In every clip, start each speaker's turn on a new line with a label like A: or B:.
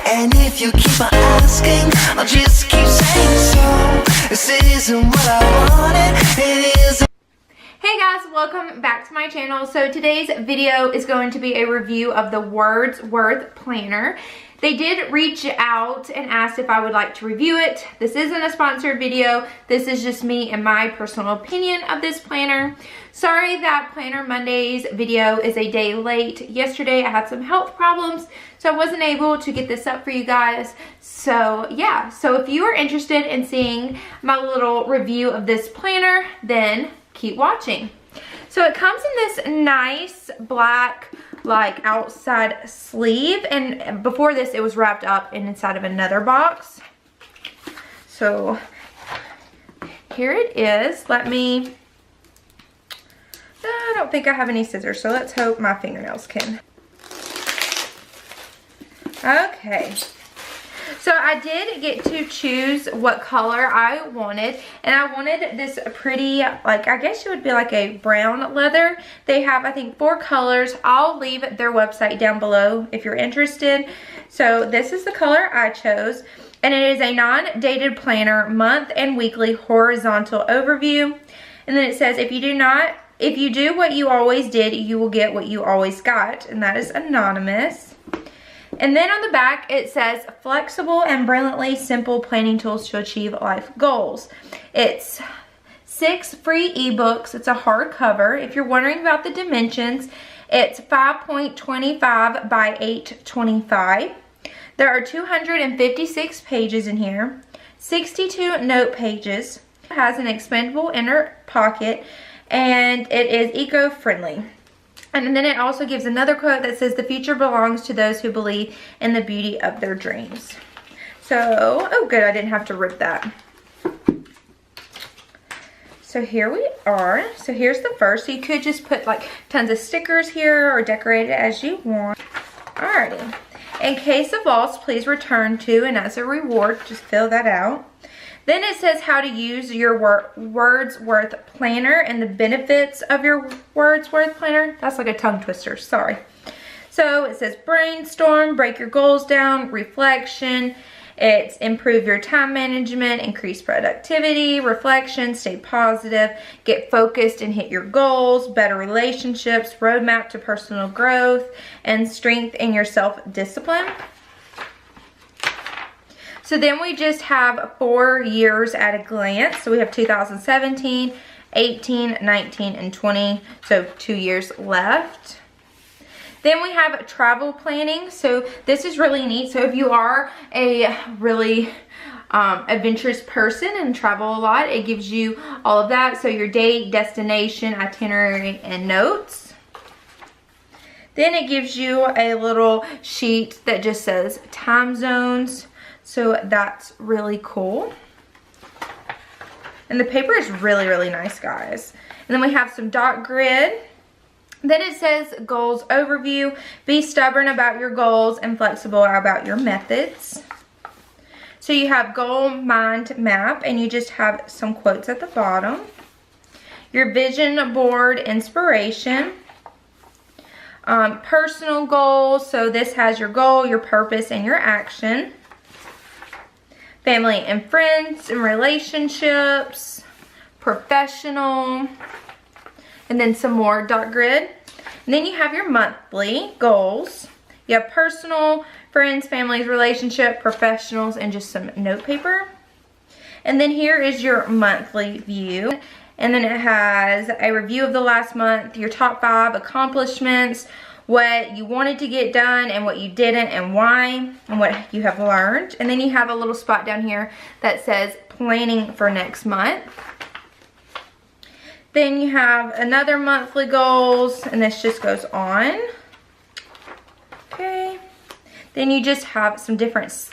A: And if you keep on asking, I'll just keep saying so. This isn't what I wanted, it isn't.
B: Hey guys, welcome back to my channel. So today's video is going to be a review of the Wordsworth planner. They did reach out and asked if I would like to review it. This isn't a sponsored video. This is just me and my personal opinion of this planner. Sorry that Planner Monday's video is a day late. Yesterday I had some health problems, so I wasn't able to get this up for you guys. So yeah, so if you are interested in seeing my little review of this planner, then keep watching. So it comes in this nice black like outside sleeve, and before this it was wrapped up inside of another box. So here it is. I don't think I have any scissors, so let's hope my fingernails can. Okay. So I did get to choose what color I wanted, and I wanted this pretty, like, I guess it would be like a brown leather. They have, I think, 4 colors. I'll leave their website down below if you're interested. So this is the color I chose, and it is a non-dated planner, month and weekly horizontal overview. And then it says, if you do what you always did, you will get what you always got, and that is anonymous. And then on the back, it says, flexible and brilliantly simple planning tools to achieve life goals. It's 6 free ebooks. It's a hardcover. If you're wondering about the dimensions, it's 5.25 by 8.25. There are 256 pages in here, 62 note pages. It has an expandable inner pocket, and it is eco-friendly. And then it also gives another quote that says, the future belongs to those who believe in the beauty of their dreams. So, oh good, I didn't have to rip that. So here we are. So here's the first. So you could just put like tons of stickers here or decorate it as you want. Alrighty. In case of loss, please return to, and as a reward, just fill that out. Then it says how to use your Wordsworth planner and the benefits of your Wordsworth planner. That's like a tongue twister, sorry. So it says brainstorm, break your goals down, reflection. It's improve your time management, increase productivity, reflection, stay positive, get focused and hit your goals, better relationships, roadmap to personal growth, and strength in your self-discipline. So then we just have 4 years at a glance. So we have 2017, 18, 19, and 20. So 2 years left. Then we have travel planning. So this is really neat. So if you are a really adventurous person and travel a lot, it gives you all of that. So your date, destination, itinerary, and notes. Then it gives you a little sheet that just says time zones. So that's really cool. And the paper is really, really nice, guys. And then we have some dot grid. Then it says goals overview. Be stubborn about your goals and flexible about your methods. So you have goal mind map, and you just have some quotes at the bottom. Your vision board inspiration. Personal goals. So this has your goal, your purpose, and your action. Family and friends and relationships, professional, and then some more dot grid. And then you have your monthly goals. You have personal, friends, families, relationship, professionals, and just some note paper. And then here is your monthly view. And then it has a review of the last month, your top 5 accomplishments, what you wanted to get done and what you didn't and why, and what you have learned. And then you have a little spot down here that says planning for next month. Then you have another monthly goals, and this just goes on. Okay. Then you just have some different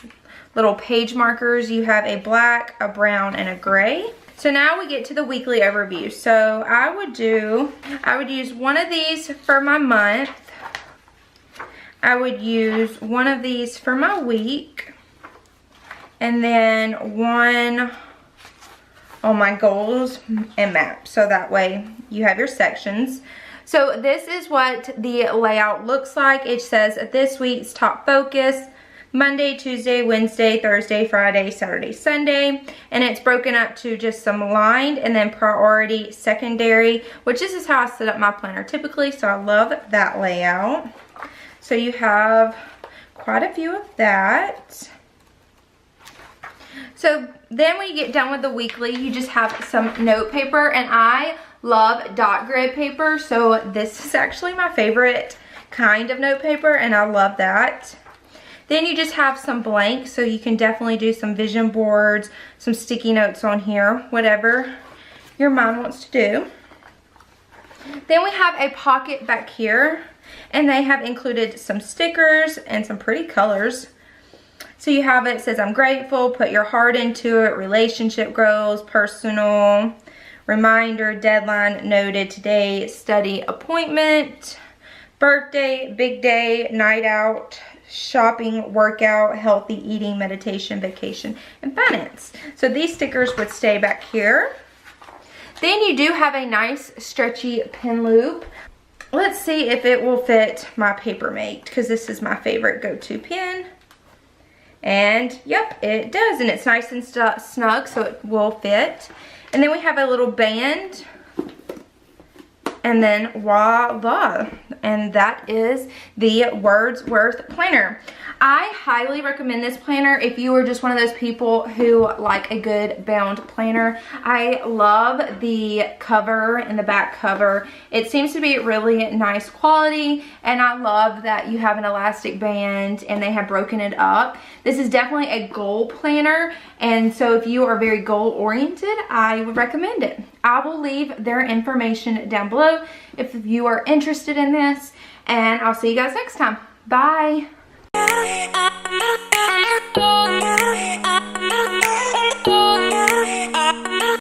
B: little page markers. You have a black, a brown, and a gray. So now we get to the weekly overview. So I would use one of these for my month. I would use one of these for my week, and then one on my goals and map. So that way you have your sections. So this is what the layout looks like. It says this week's top focus, Monday, Tuesday, Wednesday, Thursday, Friday, Saturday, Sunday. And it's broken up to just some lined and then priority secondary, which this is how I set up my planner typically. So I love that layout. So you have quite a few of that. So then when you get done with the weekly, you just have some note paper, and I love dot grid paper. So this is actually my favorite kind of note paper, and I love that. Then you just have some blanks, so you can definitely do some vision boards, some sticky notes on here, whatever your mind wants to do. Then we have a pocket back here, and they have included some stickers and some pretty colors. So you have it says, I'm grateful, put your heart into it, relationship goals, personal, reminder, deadline, noted, today, study, appointment, birthday, big day, night out, shopping, workout, healthy eating, meditation, vacation, and finance. So these stickers would stay back here. Then you do have a nice stretchy pen loop. Let's see if it will fit my Papermate, because this is my favorite go-to pen. And yep, it does, and it's nice and snug, so it will fit. And then we have a little band, and then voila, and that is the Wordsworth planner. I highly recommend this planner if you are just one of those people who like a good bound planner. I love the cover and the back cover. It seems to be really nice quality, and I love that you have an elastic band and they have broken it up. This is definitely a goal planner, and so if you are very goal oriented, I would recommend it. I will leave their information down below if you are interested in this, and I'll see you guys next time. Bye.